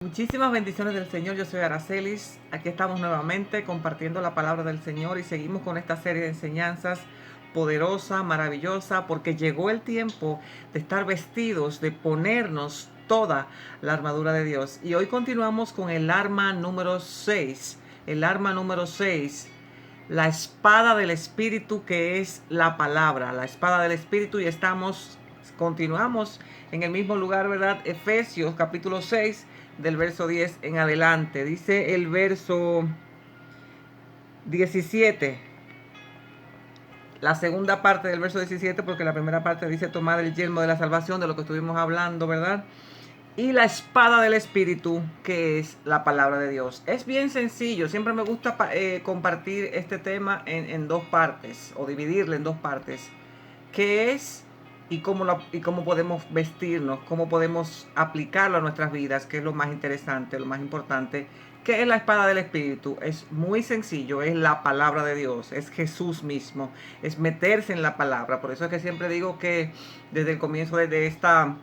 Muchísimas bendiciones del Señor. Yo soy Aracelis. Aquí estamos nuevamente compartiendo la palabra del Señor y seguimos con esta serie de enseñanzas poderosa, maravillosa, porque llegó el tiempo de estar vestidos, de ponernos toda la armadura de Dios. Y hoy continuamos con el arma número 6. El arma número 6, la espada del Espíritu, que es la palabra, la espada del Espíritu. Y continuamos en el mismo lugar, ¿verdad? Efesios capítulo 6, del verso 10 en adelante. Dice el verso 17, la segunda parte del verso 17, porque la primera parte dice tomar el yelmo de la salvación, de lo que estuvimos hablando, ¿verdad? Y la espada del Espíritu, que es la palabra de Dios. Es bien sencillo. Siempre me gusta compartir este tema en dos partes, o dividirlo en dos partes. ¿Qué es y cómo podemos vestirnos? ¿Cómo podemos aplicarlo a nuestras vidas? Que es lo más interesante, lo más importante. ¿Qué es la espada del Espíritu? Es muy sencillo. Es la palabra de Dios. Es Jesús mismo. Es meterse en la palabra. Por eso es que siempre digo que desde el comienzo de esta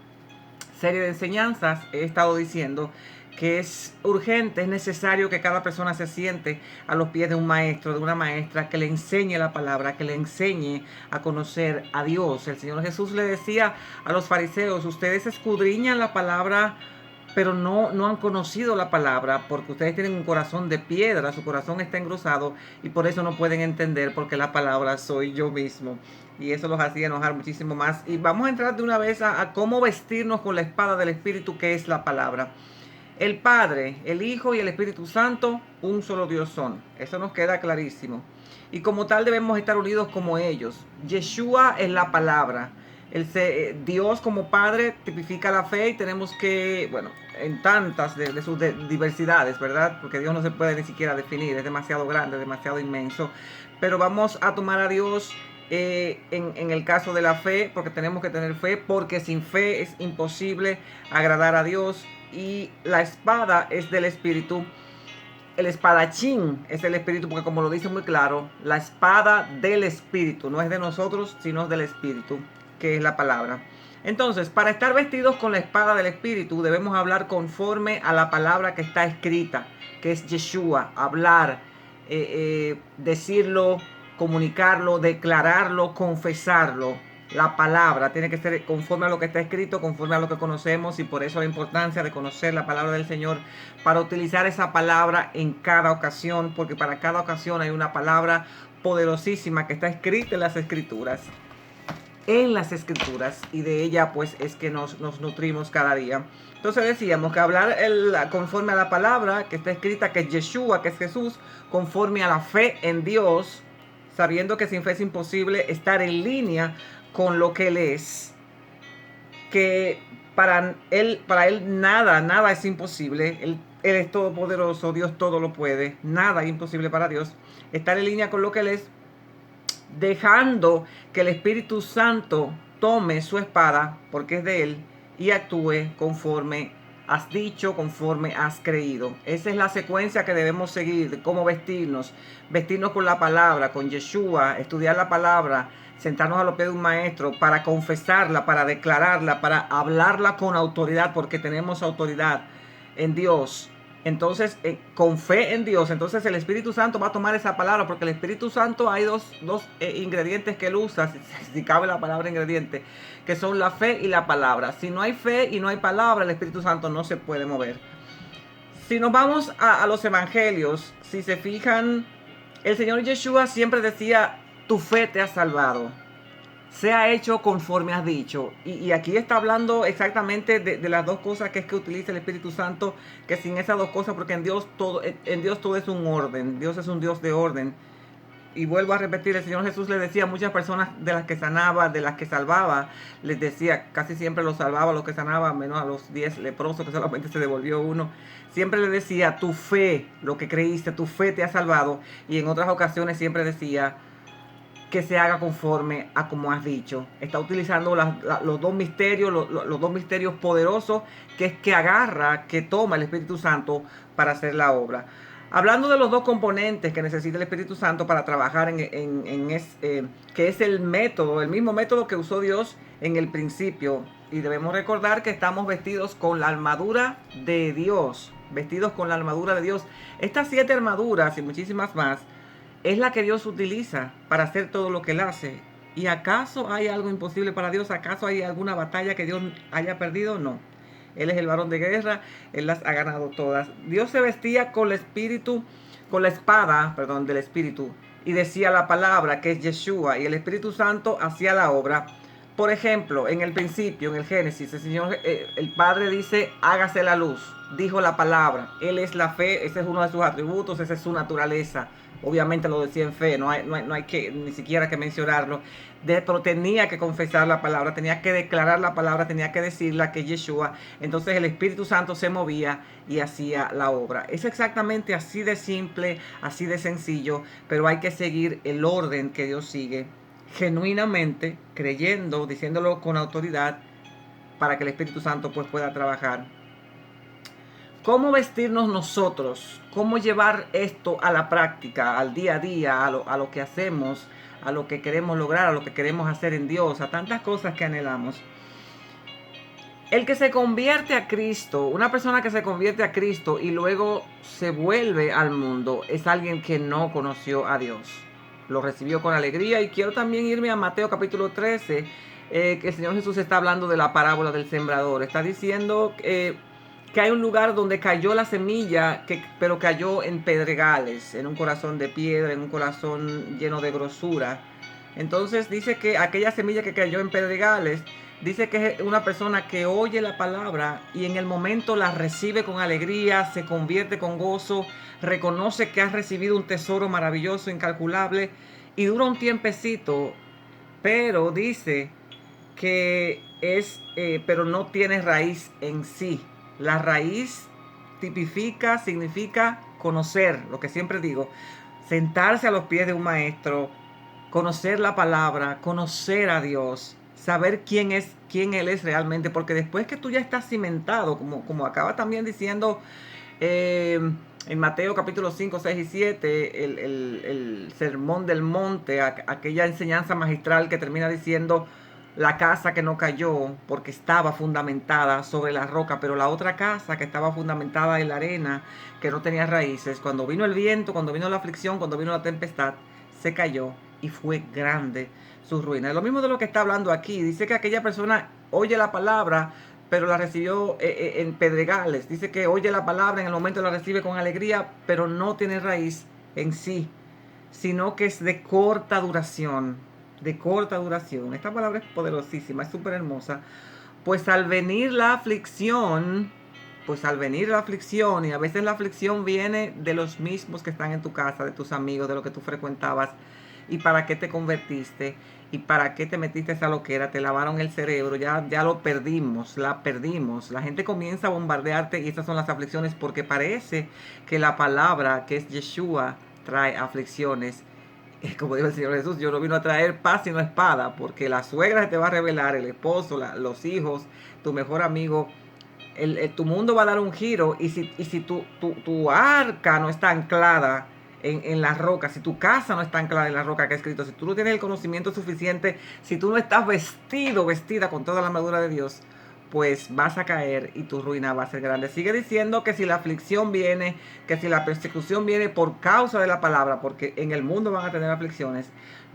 serie de enseñanzas he estado diciendo que es urgente, es necesario que cada persona se siente a los pies de un maestro, de una maestra, que le enseñe la palabra, que le enseñe a conocer a Dios. El Señor Jesús le decía a los fariseos: ustedes escudriñan la palabra, pero no han conocido la palabra, porque ustedes tienen un corazón de piedra, su corazón está engrosado y por eso no pueden entender, porque la palabra soy yo mismo. Y eso los hacía enojar muchísimo más. Y vamos a entrar de una vez a cómo vestirnos con la espada del Espíritu, que es la palabra. El Padre, el Hijo y el Espíritu Santo, un solo Dios son. Eso nos queda clarísimo. Y como tal debemos estar unidos como ellos. Yeshua es la palabra. Dios como Padre tipifica la fe y tenemos que, bueno, en tantas de sus diversidades, ¿verdad? Porque Dios no se puede ni siquiera definir, es demasiado grande, demasiado inmenso. Pero vamos a tomar a Dios en el caso de la fe, porque tenemos que tener fe, porque sin fe es imposible agradar a Dios. Y la espada es del Espíritu. El espadachín es el Espíritu, porque como lo dice muy claro, la espada del Espíritu no es de nosotros, sino del Espíritu, que es la palabra. Entonces, para estar vestidos con la espada del Espíritu, debemos hablar conforme a la palabra que está escrita, que es Yeshua. Hablar, decirlo, comunicarlo, declararlo, confesarlo. La palabra tiene que ser conforme a lo que está escrito, conforme a lo que conocemos, y por eso la importancia de conocer la palabra del Señor, para utilizar esa palabra en cada ocasión, porque para cada ocasión hay una palabra poderosísima que está escrita en las escrituras, y de ella pues es que nos nutrimos cada día. Entonces decíamos que hablar conforme a la palabra que está escrita, que es Yeshua, que es Jesús, conforme a la fe en Dios, sabiendo que sin fe es imposible estar en línea con lo que Él es, que para él nada es imposible. Él es todopoderoso, Dios todo lo puede, nada es imposible para Dios. Estar en línea con lo que Él es, dejando que el Espíritu Santo tome su espada, porque es de Él, y actúe conforme has dicho, conforme has creído. Esa es la secuencia que debemos seguir, de cómo vestirnos con la palabra, con Yeshua, estudiar la palabra, sentarnos a los pies de un maestro para confesarla, para declararla, para hablarla con autoridad, porque tenemos autoridad en Dios. Entonces, con fe en Dios, entonces el Espíritu Santo va a tomar esa palabra, porque el Espíritu Santo hay dos ingredientes que él usa, si cabe la palabra ingrediente, que son la fe y la palabra. Si no hay fe y no hay palabra, el Espíritu Santo no se puede mover. Si nos vamos a los evangelios, si se fijan, el Señor Yeshua siempre decía: tu fe te ha salvado, sea hecho conforme has dicho. Y aquí está hablando exactamente de las dos cosas que es que utiliza el Espíritu Santo, que sin esas dos cosas, porque en Dios todo es un orden. Dios es un Dios de orden. Y vuelvo a repetir, el Señor Jesús le decía a muchas personas de las que sanaba, de las que salvaba, les decía, casi siempre los salvaba, los que sanaba, menos a los 10 leprosos, que solamente se devolvió uno. Siempre le decía: tu fe, lo que creíste, tu fe te ha salvado. Y en otras ocasiones siempre decía: que se haga conforme a como has dicho. Está utilizando los dos misterios, los dos misterios poderosos, que es que agarra, que toma el Espíritu Santo para hacer la obra. Hablando de los dos componentes que necesita el Espíritu Santo para trabajar que es el método, el mismo método que usó Dios en el principio, Y debemos recordar que estamos vestidos con la armadura de Dios. Vestidos con la armadura de Dios. Estas 7 armaduras y muchísimas más es la que Dios utiliza para hacer todo lo que Él hace. ¿Y acaso hay algo imposible para Dios? ¿Acaso hay alguna batalla que Dios haya perdido? No. Él es el varón de guerra, Él las ha ganado todas. Dios se vestía con el espíritu, con la espada, del espíritu, y decía la palabra que es Yeshua, y el Espíritu Santo hacía la obra. Por ejemplo, en el principio, en el Génesis, el Padre dice, hágase la luz, dijo la palabra. Él es la fe, ese es uno de sus atributos, esa es su naturaleza. Obviamente lo decía en fe, no hay que ni siquiera que mencionarlo. Pero tenía que confesar la palabra, tenía que declarar la palabra, tenía que decirla, que es Yeshua. Entonces el Espíritu Santo se movía y hacía la obra. Es exactamente así de simple, así de sencillo, pero hay que seguir el orden que Dios sigue, genuinamente, creyendo, diciéndolo con autoridad, para que el Espíritu Santo pues pueda trabajar. ¿Cómo vestirnos nosotros? ¿Cómo llevar esto a la práctica, al día a día, a lo que hacemos, a lo que queremos lograr, a lo que queremos hacer en Dios, a tantas cosas que anhelamos? El que se convierte a Cristo, una persona que se convierte a Cristo y luego se vuelve al mundo, es alguien que no conoció a Dios. Lo recibió con alegría. Y quiero también irme a Mateo capítulo 13, que el Señor Jesús está hablando de la parábola del sembrador. Está diciendo que hay un lugar donde cayó la semilla, pero cayó en pedregales, en un corazón de piedra, en un corazón lleno de grosura. Entonces dice que aquella semilla que cayó en pedregales, dice que es una persona que oye la palabra y en el momento la recibe con alegría, se convierte con gozo, reconoce que ha recibido un tesoro maravilloso, incalculable, y dura un tiempecito, pero dice que pero no tiene raíz en sí. La raíz significa conocer, lo que siempre digo, sentarse a los pies de un maestro, conocer la palabra, conocer a Dios, saber quién Él es realmente, porque después que tú ya estás cimentado, como acaba también diciendo en Mateo capítulo 5, 6 y 7, el sermón del monte, aquella enseñanza magistral que termina diciendo la casa que no cayó porque estaba fundamentada sobre la roca, pero la otra casa que estaba fundamentada en la arena, que no tenía raíces, cuando vino el viento, cuando vino la aflicción, cuando vino la tempestad, se cayó y fue grande su ruina. Es lo mismo de lo que está hablando aquí. Dice que aquella persona oye la palabra, pero la recibió en pedregales. Dice que oye la palabra, en el momento la recibe con alegría, pero no tiene raíz en sí, sino que es de corta duración. De corta duración. Esta palabra es poderosísima, es súper hermosa. Pues al venir la aflicción, y a veces la aflicción viene de los mismos que están en tu casa, de tus amigos, de lo que tú frecuentabas. ¿Y para qué te convertiste? ¿Y para qué te metiste esa loquera? Te lavaron el cerebro, ya lo perdimos, la perdimos. La gente comienza a bombardearte y estas son las aflicciones porque parece que la palabra que es Yeshua trae aflicciones. Como dijo el Señor Jesús, yo no vino a traer paz sino espada, porque la suegra se te va a revelar, el esposo, los hijos, tu mejor amigo. Tu mundo va a dar un giro y si tu arca no está anclada en la roca, si tu casa no está anclada en la roca que ha escrito, si tú no tienes el conocimiento suficiente, si tú no estás vestida con toda la armadura de Dios, pues vas a caer y tu ruina va a ser grande. Sigue diciendo que si la aflicción viene, que si la persecución viene por causa de la palabra, porque en el mundo van a tener aflicciones,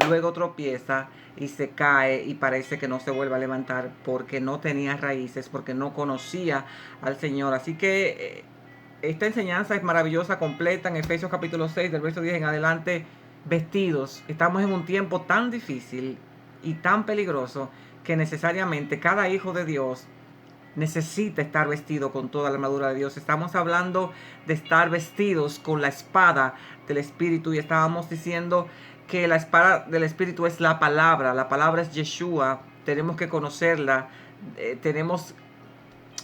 luego tropieza y se cae y parece que no se vuelve a levantar porque no tenía raíces, porque no conocía al Señor. Así que esta enseñanza es maravillosa, completa en Efesios capítulo 6, del verso 10 en adelante. Vestidos, estamos en un tiempo tan difícil y tan peligroso que necesariamente cada hijo de Dios necesita estar vestido con toda la armadura de Dios. Estamos hablando de estar vestidos con la espada del Espíritu y estábamos diciendo que la espada del Espíritu es la palabra es Yeshua, tenemos que conocerla,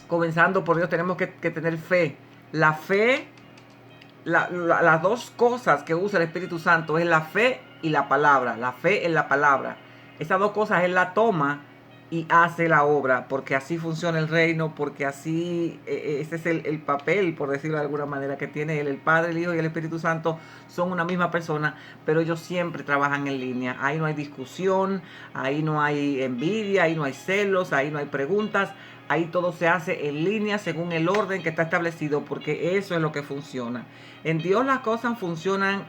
comenzando por Dios, tenemos que tener fe. La fe, las dos cosas que usa el Espíritu Santo es la fe y la palabra, la fe en la palabra. Esas dos cosas Él la toma y hace la obra, porque así funciona el reino, porque así, ese es el papel, por decirlo de alguna manera, que tiene él. El Padre, el Hijo y el Espíritu Santo son una misma persona, pero ellos siempre trabajan en línea. Ahí no hay discusión, ahí no hay envidia, ahí no hay celos, ahí no hay preguntas. Ahí todo se hace en línea según el orden que está establecido, porque eso es lo que funciona. En Dios las cosas funcionan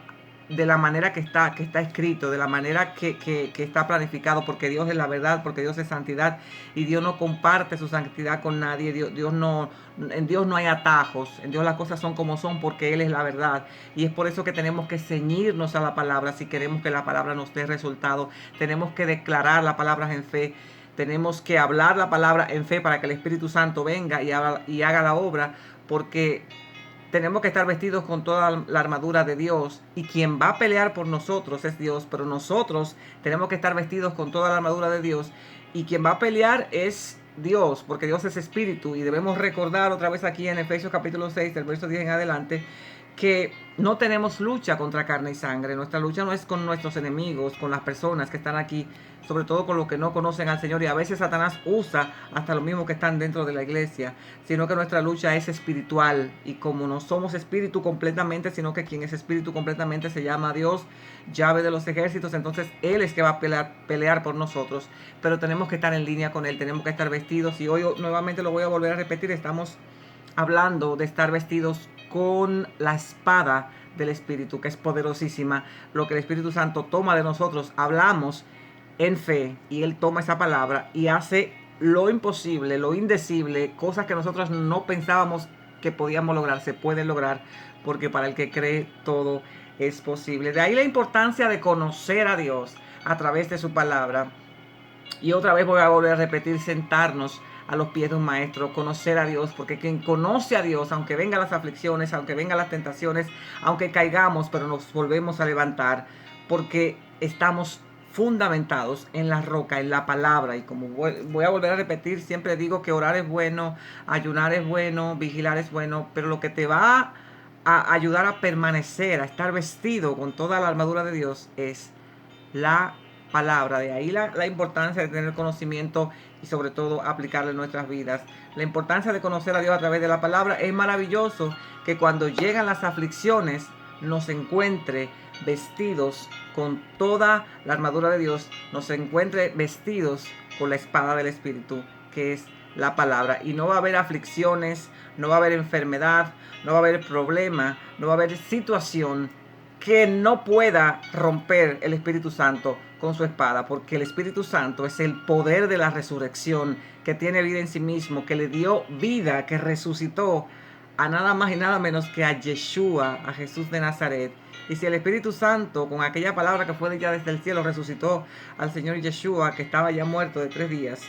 de la manera que está escrito, de la manera que está planificado, porque Dios es la verdad, porque Dios es santidad y Dios no comparte su santidad con nadie. En Dios no hay atajos, en Dios las cosas son como son porque Él es la verdad, y es por eso que tenemos que ceñirnos a la palabra. Si queremos que la palabra nos dé resultado, tenemos que declarar las palabras en fe. Tenemos que hablar la palabra en fe para que el Espíritu Santo venga y haga la obra, porque tenemos que estar vestidos con toda la armadura de Dios, y quien va a pelear por nosotros es Dios, pero nosotros tenemos que estar vestidos con toda la armadura de Dios, y quien va a pelear es Dios, porque Dios es espíritu. Y debemos recordar otra vez aquí en Efesios capítulo 6, del verso 10 en adelante, que no tenemos lucha contra carne y sangre. Nuestra lucha no es con nuestros enemigos, con las personas que están aquí, sobre todo con los que no conocen al Señor, y a veces Satanás usa hasta los mismos que están dentro de la iglesia, sino que nuestra lucha es espiritual, y como no somos espíritu completamente, sino que quien es espíritu completamente se llama Dios, llave de los ejércitos, entonces Él es que va a pelear por nosotros, pero tenemos que estar en línea con Él, tenemos que estar vestidos. Y hoy nuevamente lo voy a volver a repetir, estamos hablando de estar vestidos con la espada del Espíritu, que es poderosísima, lo que el Espíritu Santo toma de nosotros. Hablamos en fe y Él toma esa palabra y hace lo imposible, lo indecible, cosas que nosotros no pensábamos que podíamos lograr, se pueden lograr, porque para el que cree todo es posible. De ahí la importancia de conocer a Dios a través de su palabra. Y otra vez voy a volver a repetir, sentarnos a los pies de un maestro, conocer a Dios, porque quien conoce a Dios, aunque vengan las aflicciones, aunque vengan las tentaciones, aunque caigamos, pero nos volvemos a levantar, porque estamos fundamentados en la roca, en la palabra. Y como voy a volver a repetir, siempre digo que orar es bueno, ayunar es bueno, vigilar es bueno, pero lo que te va a ayudar a permanecer, a estar vestido con toda la armadura de Dios, es la palabra. De ahí la importancia de tener conocimiento y sobre todo aplicarlo en nuestras vidas. La importancia de conocer a Dios a través de la palabra. Es maravilloso que cuando llegan las aflicciones nos encuentre vestidos con toda la armadura de Dios, nos encuentre vestidos con la espada del Espíritu, que es la palabra. Y no va a haber aflicciones, no va a haber enfermedad, no va a haber problema, no va a haber situación que no pueda romper el Espíritu Santo con su espada, porque el Espíritu Santo es el poder de la resurrección, que tiene vida en sí mismo, que le dio vida, que resucitó a nada más y nada menos que a Yeshua, a Jesús de Nazaret. Y si el Espíritu Santo, con aquella palabra que fue dicha desde el cielo, resucitó al Señor Yeshua, que estaba ya muerto de 3 días,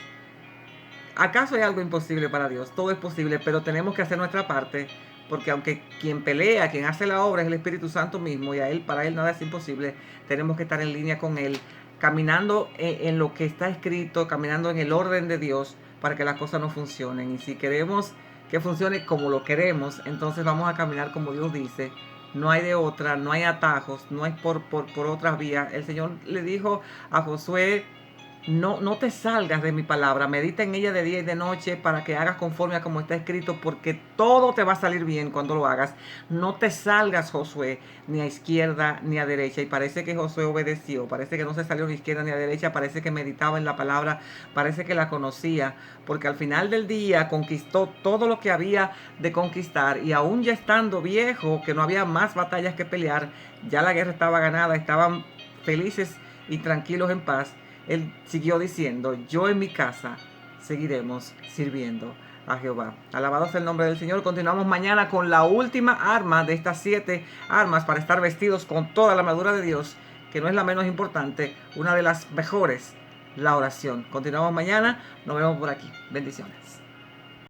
¿acaso hay algo imposible para Dios? Todo es posible, pero tenemos que hacer nuestra parte, porque aunque quien pelea, quien hace la obra es el Espíritu Santo mismo, y para Él nada es imposible, tenemos que estar en línea con Él, caminando en lo que está escrito, caminando en el orden de Dios, para que las cosas no funcionen. Y si queremos que funcione como lo queremos, entonces vamos a caminar como Dios dice. No hay de otra, no hay atajos, no hay por otras vías. El Señor le dijo a Josué: no te salgas de mi palabra, medita en ella de día y de noche para que hagas conforme a como está escrito, porque todo te va a salir bien cuando lo hagas. No te salgas, Josué, ni a izquierda ni a derecha. Y parece que Josué obedeció, parece que no se salió ni a izquierda ni a derecha, parece que meditaba en la palabra, parece que la conocía, porque al final del día conquistó todo lo que había de conquistar, y aún ya estando viejo, que no había más batallas que pelear, ya la guerra estaba ganada, estaban felices y tranquilos en paz. Él siguió diciendo: yo en mi casa seguiremos sirviendo a Jehová. Alabado sea el nombre del Señor. Continuamos mañana con la última arma de estas 7 armas para estar vestidos con toda la armadura de Dios, que no es la menos importante, una de las mejores, la oración. Continuamos mañana, nos vemos por aquí. Bendiciones.